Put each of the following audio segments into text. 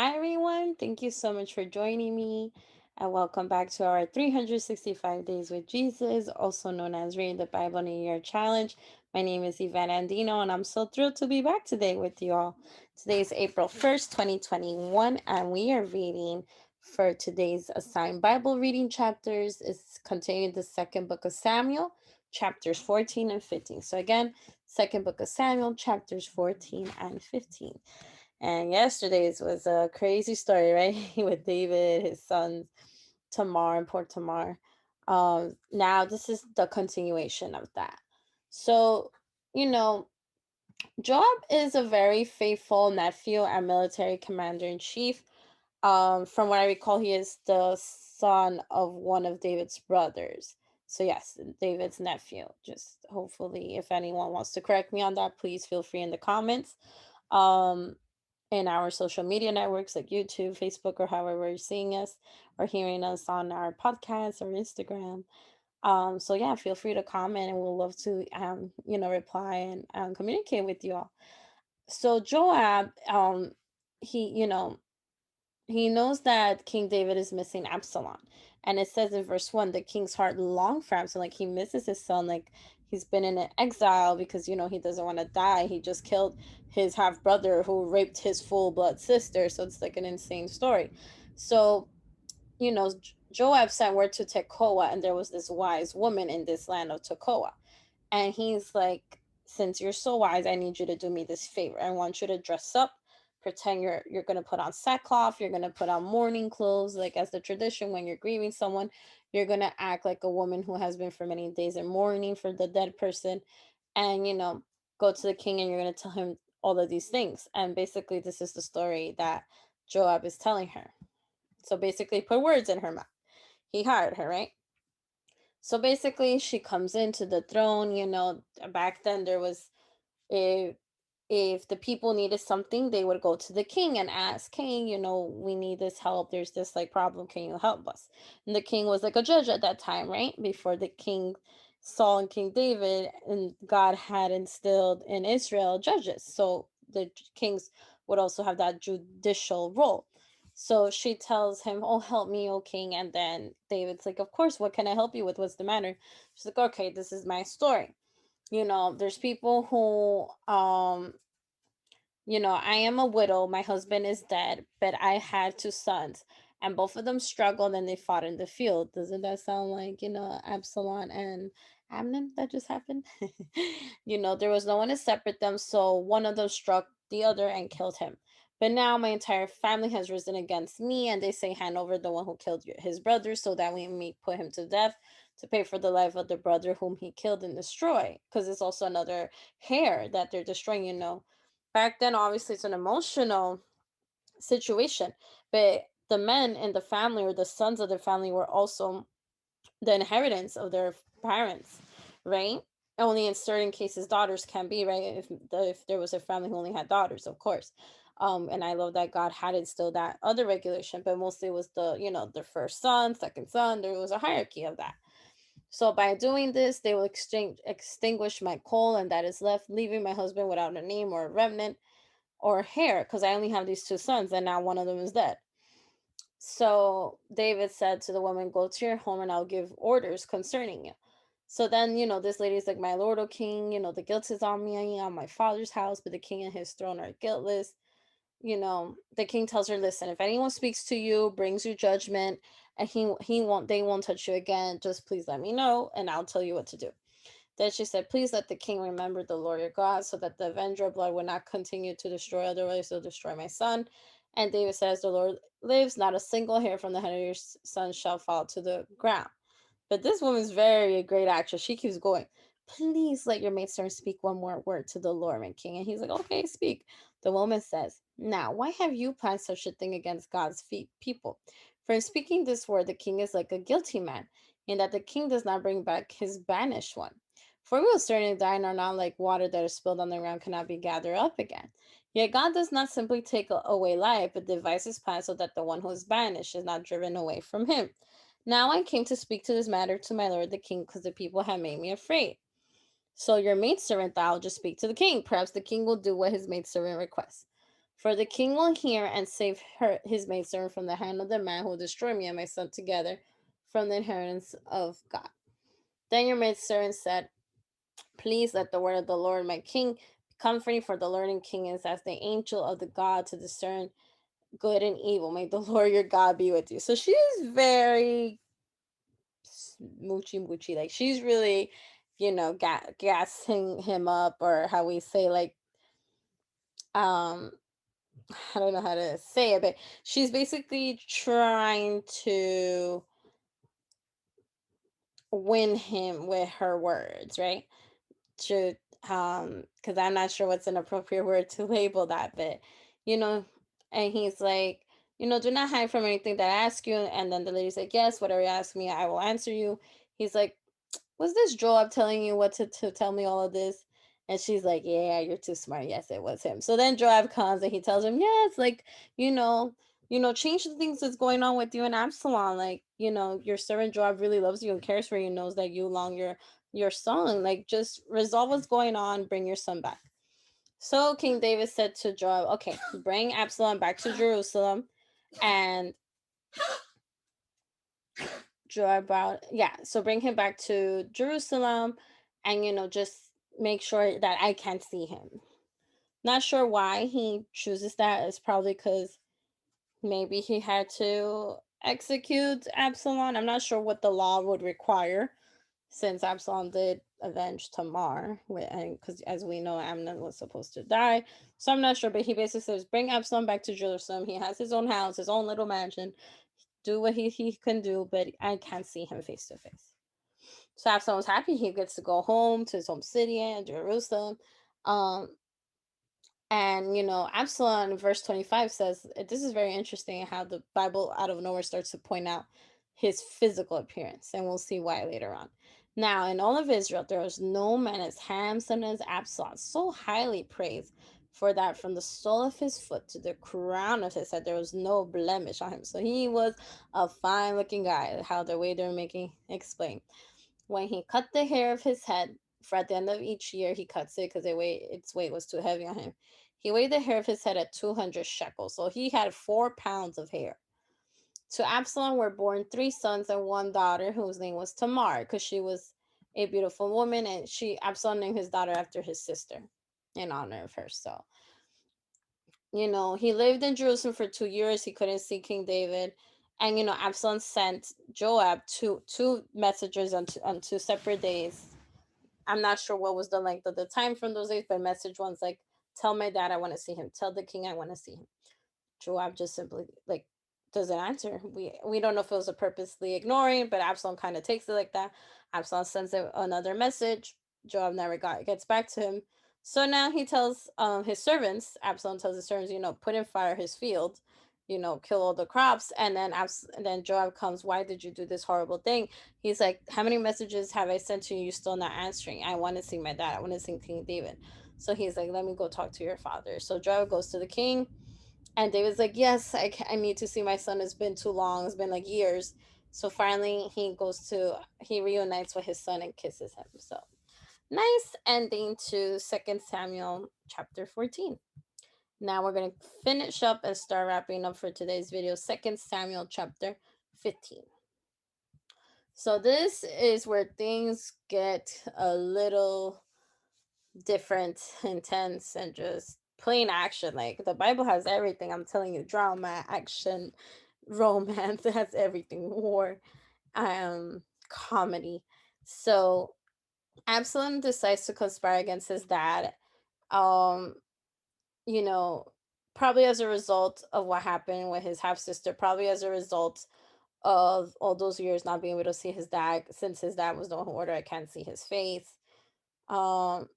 Hi, everyone. Thank you so much for joining me. And welcome back to our 365 Days with Jesus, also known as Reading the Bible in a Year Challenge. My name is Yvette Andino, and I'm so thrilled to be back today with you all. Today is April 1st, 2021, and we are reading for today's assigned Bible reading chapters. It's containing the second book of Samuel, chapters 14 and 15. So, again, second book of Samuel, chapters 14 and 15. And yesterday's was a crazy story, right? With David, his sons, Tamar, and poor Tamar. Now this is the continuation of that. So, you know, Joab is a very faithful nephew and military commander in chief. From what I recall, he is the son of one of David's brothers. So yes, David's nephew. Just hopefully, if anyone wants to correct me on that, please feel free in the comments. Um, in our social media networks like YouTube, Facebook, or however you're seeing us or hearing us on our podcast or Instagram. So yeah, feel free to comment and we'll love to reply and communicate with you all. So Joab, he knows that King David is missing Absalom. And it says in verse 1, the king's heart longed for Absalom. Like he misses his son. Like he's been in an exile because, he doesn't want to die. He just killed his half brother who raped his full blood sister. So it's like an insane story. So, Joab sent word to Tekoa, and there was this wise woman in this land of Tekoa. And he's like, since you're so wise, I need you to do me this favor. I want you to dress up, pretend you're gonna put on sackcloth, you're gonna put on mourning clothes, like as the tradition when you're grieving someone, you're gonna act like a woman who has been for many days in mourning for the dead person, and go to the king and you're gonna tell him all of these things. And basically, this is the story that Joab is telling her. So basically, put words in her mouth. He hired her, right? So basically, she comes into the throne. Back then there was, if the people needed something, they would go to the king and ask, king, we need this help. There's this like problem. Can you help us? And the king was like a judge at that time, right? Before the king Saul and King David, and God had instilled in Israel judges. So the kings would also have that judicial role. So she tells him, oh, help me, O king. And then David's like, of course, what can I help you with? What's the matter? She's like, okay, this is my story. There's people who, I am a widow. My husband is dead, but I had two sons, and both of them struggled and they fought in the field. Doesn't that sound like, Absalom and Amnon that just happened? There was no one to separate them, so one of them struck the other and killed him. But now my entire family has risen against me, and they say, hand over the one who killed his brother so that we may put him to death to pay for the life of the brother whom he killed and destroy. Because it's also another hair that they're destroying. Back then, obviously, it's an emotional situation, but the men in the family or the sons of the family were also the inheritance of their parents, right? Only in certain cases daughters can be, right? If there was a family who only had daughters, of course. And I love that God had instilled that other regulation, but mostly it was the first son, second son. There was a hierarchy of that. So by doing this, they will extinguish my coal, and that is left, leaving my husband without a name or a remnant or hair, because I only have these two sons, and now one of them is dead. So David said to the woman, go to your home and I'll give orders concerning you. So then, this lady's like, my lord, O king, the guilt is on me, on my father's house, but the king and his throne are guiltless. The king tells her, listen, if anyone speaks to you, brings you judgment, and they won't touch you again, just please let me know and I'll tell you what to do. Then she said, please let the king remember the Lord your God, so that the avenger of blood will not continue to destroy, otherwise he'll destroy my son. And David says, the Lord lives, not a single hair from the head of your son shall fall to the ground. But this woman's very a great actress. She keeps going, please let your maidservant speak one more word to the Lord, my king. And he's like, okay, speak. The woman says, now, why have you planned such a thing against God's people? For in speaking this word, the king is like a guilty man, in that the king does not bring back his banished one. For we will certainly die and are not like water that is spilled on the ground, cannot be gathered up again. Yet God does not simply take away life, but devises plans so that the one who is banished is not driven away from him. Now I came to speak to this matter to my lord the king, because the people have made me afraid. So your maidservant, thou just speak to the king. Perhaps the king will do what his maidservant requests. For the king will hear and save his maidservant from the hand of the man who will destroy me and my son together from the inheritance of God. Then your maidservant said, please let the word of the Lord my king be comforting, for the Lord and king is as the angel of the God to discern good and evil. May the Lord your God be with you. So she's very moochy moochy. Like she's really, gassing him up, or how we say, like, um, I don't know how to say it, but she's basically trying to win him with her words, right? To because I'm not sure what's an appropriate word to label that, but you know, and he's like, do not hide from anything that I ask you. And then the lady's like, yes, whatever you ask me, I will answer you. He's like, was this Joab telling you what to tell me all of this? And she's like, yeah, you're too smart. Yes, it was him. So then Joab comes and he tells him, yes, like, you know, change the things that's going on with you and Absalom. Like, your servant Joab really loves you and cares for you, knows that you long your son. Like, just resolve what's going on, bring your son back. So King David said to Joab, okay, bring Absalom back to Jerusalem. And Joab, yeah, so bring him back to Jerusalem, and just make sure that I can see him. Not sure why he chooses that. It's probably because maybe he had to execute Absalom. I'm not sure what the law would require, since Absalom did avenge Tamar, and because as we know, Amnon was supposed to die. So I'm not sure, but he basically says, bring Absalom back to Jerusalem. He has his own house, his own little mansion. Do what he can do, but I can't see him face to face. So Absalom was happy. He gets to go home to his home city in Jerusalem. Um, and Absalom in verse 25 says, this is very interesting how the Bible out of nowhere starts to point out his physical appearance, and we'll see why later on. Now, in all of Israel, there was no man as handsome as Absalom, so highly praised, for that from the sole of his foot to the crown of his head, there was no blemish on him. So he was a fine looking guy, how the way they're making explain. When he cut the hair of his head, for at the end of each year he cuts it because its weight was too heavy on him. He weighed the hair of his head at 200 shekels, so he had 4 pounds of hair. To Absalom were born 3 sons and 1 daughter, whose name was Tamar, because she was a beautiful woman, and Absalom named his daughter after his sister in honor of her. So, he lived in Jerusalem for 2 years. He couldn't see King David. And Absalom sent Joab two messengers on 2 separate days. I'm not sure what was the length of the time from those days, but message one's like, tell my dad I want to see him. Tell the king I want to see him. Joab just simply like doesn't answer. We don't know if it was a purposely ignoring, but Absalom kind of takes it like that. Absalom sends another message. Joab never gets back to him. So now he tells his servants. Absalom tells his servants, put in fire his field, kill all the crops, and then and then Joab comes. Why did you do this horrible thing? He's like, how many messages have I sent to you? You still not answering. I want to see my dad. I want to see King David. So he's like, let me go talk to your father. So Joab goes to the king, and David's like, yes, I need to see my son. It's been too long. It's been like years. So finally, he reunites with his son and kisses him. So nice ending to Second Samuel chapter 14. Now we're going to finish up and start wrapping up for today's video. Second Samuel chapter 15. So this is where things get a little different, intense, and just plain action. Like the Bible has everything. I'm telling you, drama, action, romance, it has everything. War, comedy. So Absalom decides to conspire against his dad. Um, you know, Probably as a result of what happened with his half sister, probably as a result of all those years not being able to see his dad, since his dad was the one who ordered I can't see his face. Um,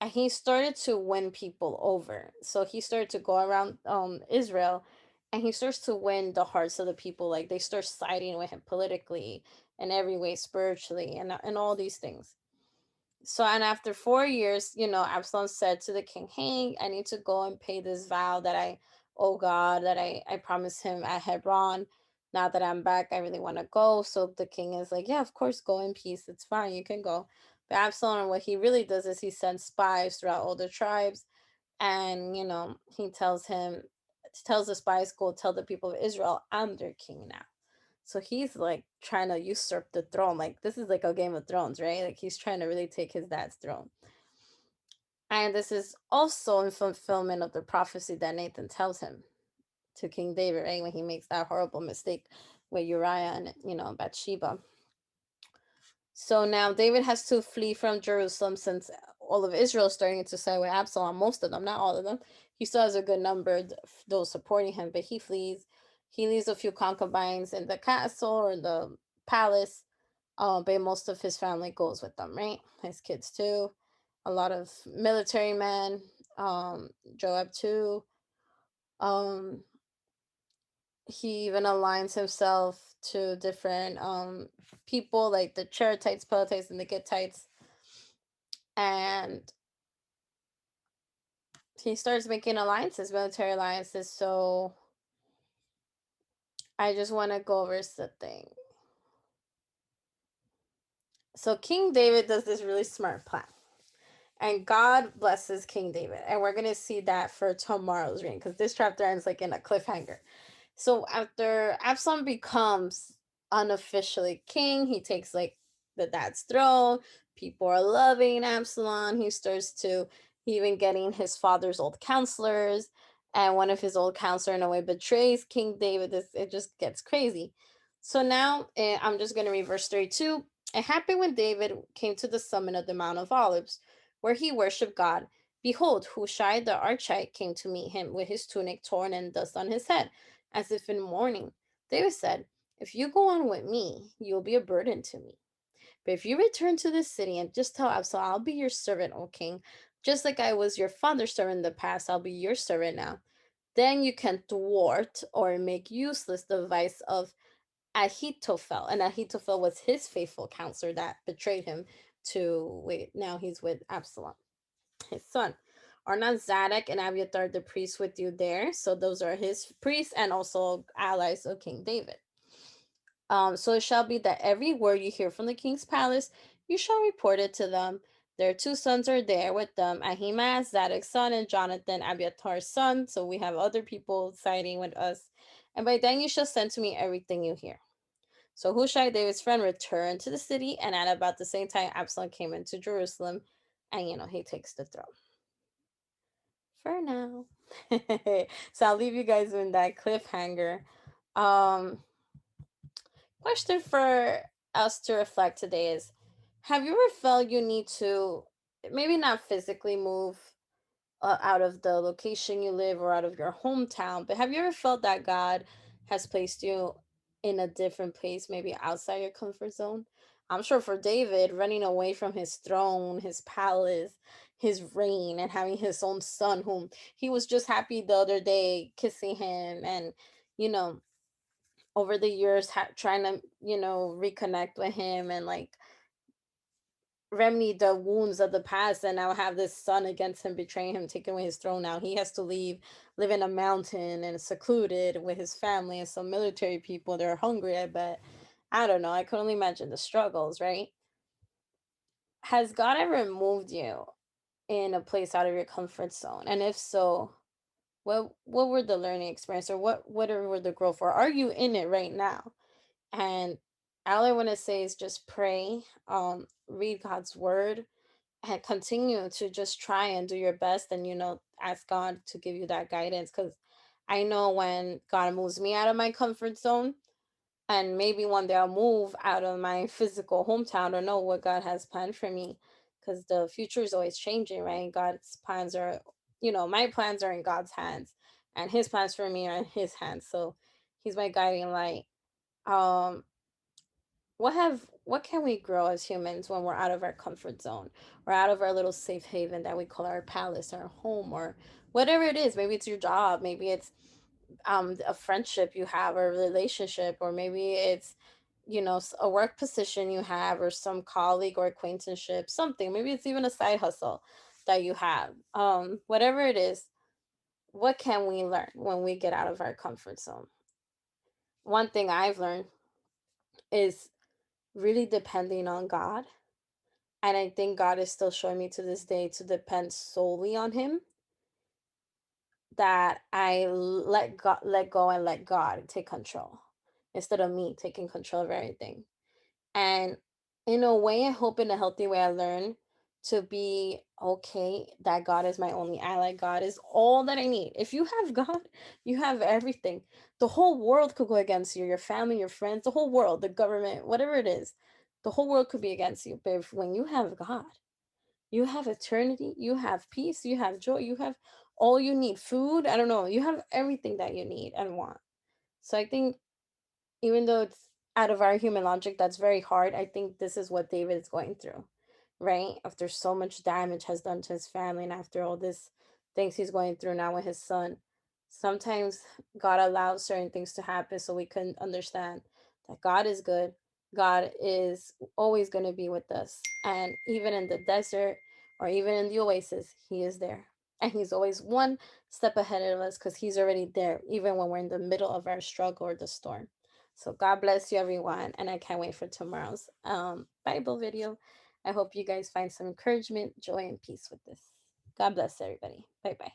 and he started to win people over. So he started to go around Israel, and he starts to win the hearts of the people. Like they start siding with him politically and every way, spiritually, and all these things. So, and after 4 years, Absalom said to the king, hey, I need to go and pay this vow that I owe God, that I promised him at Hebron. Now that I'm back, I really want to go. So the king is like, yeah, of course, go in peace. It's fine. You can go. But Absalom, what he really does is he sends spies throughout all the tribes, And he tells the spies, go tell the people of Israel, I'm their king now. So he's like trying to usurp the throne. Like this is like a Game of Thrones, right? Like he's trying to really take his dad's throne. And this is also in fulfillment of the prophecy that Nathan tells him to King David, right? When he makes that horrible mistake with Uriah and Bathsheba. So now David has to flee from Jerusalem since all of Israel is starting to side with Absalom, most of them, not all of them. He still has a good number, those supporting him, but he flees. He leaves a few concubines in the castle or the palace, but most of his family goes with them, right? His kids too. A lot of military men, Joab too. Um, he even aligns himself to different people like the Cherethites, Pelethites, and the Gittites, and he starts making alliances, military alliances. So I just want to go over the thing. So King David does this really smart plan, and God blesses King David, and we're gonna see that for tomorrow's reading because this chapter ends like in a cliffhanger. So after Absalom becomes unofficially king, he takes like the dad's throne. People are loving Absalom. He starts to even getting his father's old counselors, and one of his old counselor in a way betrays King David. It just gets crazy. So now I'm just gonna read verse 32. It happened when David came to the summit of the Mount of Olives, where he worshipped God. Behold, Hushai the Archite came to meet him with his tunic torn and dust on his head as if in mourning. David said, if you go on with me, you will be a burden to me. But if you return to the city and just tell Absalom, I'll be your servant, O king, just like I was your father's servant in the past, I'll be your servant now. Then you can thwart or make useless the advice of Ahithophel. And Ahithophel was his faithful counselor that betrayed him to wait. Now he's with Absalom, his son. Are not Zadok and Abiathar the priests with you there? So those are his priests and also allies of King David. So it shall be that every word you hear from the king's palace, you shall report it to them. Their two sons are there with them, Ahimaaz, Zadok's son, and Jonathan, Abiathar's son. So we have other people siding with us. And by then you shall send to me everything you hear. So Hushai, David's friend, returned to the city, and at about the same time, Absalom came into Jerusalem, and he takes the throne for now. So I'll leave you guys in that cliffhanger. Um, Question for us to reflect today is: have you ever felt you need to maybe not physically move out of the location you live or out of your hometown, but have you ever felt that God has placed you in a different place, maybe outside your comfort zone? I'm sure for David, running away from his throne, his palace, his reign, and having his own son, whom he was just happy the other day kissing him, and you know, over the years, trying to reconnect with him and like remedy the wounds of the past, and now have this son against him, betraying him, taking away his throne. Now he has to leave, live in a mountain and secluded with his family and some military people. They're hungry, I bet. I don't know, I can only imagine the struggles, right? Has God ever moved you in a place out of your comfort zone, and if so, what were the learning experience, or what were the growth, or are you in it right now? And all I want to say is just pray, read God's word, and continue to just try and do your best, and ask God to give you that guidance, because I know when God moves me out of my comfort zone, and maybe one day I'll move out of my physical hometown, or know what God has planned for me, because the future is always changing, right? God's plans are, my plans are in God's hands, and his plans for me are in his hands. So he's my guiding light. um what can we grow as humans when we're out of our comfort zone, or out of our little safe haven that we call our palace, our home, or whatever it is? Maybe it's your job, maybe it's a friendship you have, or a relationship, or maybe it's a work position you have, or some colleague or acquaintanceship, something. Maybe it's even a side hustle that you have. Whatever it is, what can we learn when we get out of our comfort zone? One thing I've learned is really depending on God. And I think God is still showing me to this day to depend solely on him. that I let go and let God take control instead of me taking control of everything. And in a way, I hope in a healthy way, I learn to be okay that God is my only ally. God is all that I need. If you have God, you have everything. The whole world could go against you, your family, your friends, the whole world, the government, whatever it is, the whole world could be against you. But if, when you have God, you have eternity, you have peace, you have joy, you have all you need, food. I don't know, you have everything that you need and want. So I think even though it's out of our human logic, that's very hard. I think this is what David is going through, right? After so much damage has done to his family, and after all this things he's going through now with his son, sometimes God allows certain things to happen so we can understand that God is good. God is always going to be with us. And even in the desert or even in the oasis, he is there. And he's always one step ahead of us because he's already there, even when we're in the middle of our struggle or the storm. So God bless you, everyone, and I can't wait for tomorrow's Bible video. I hope you guys find some encouragement, joy, and peace with this. God bless everybody. Bye bye.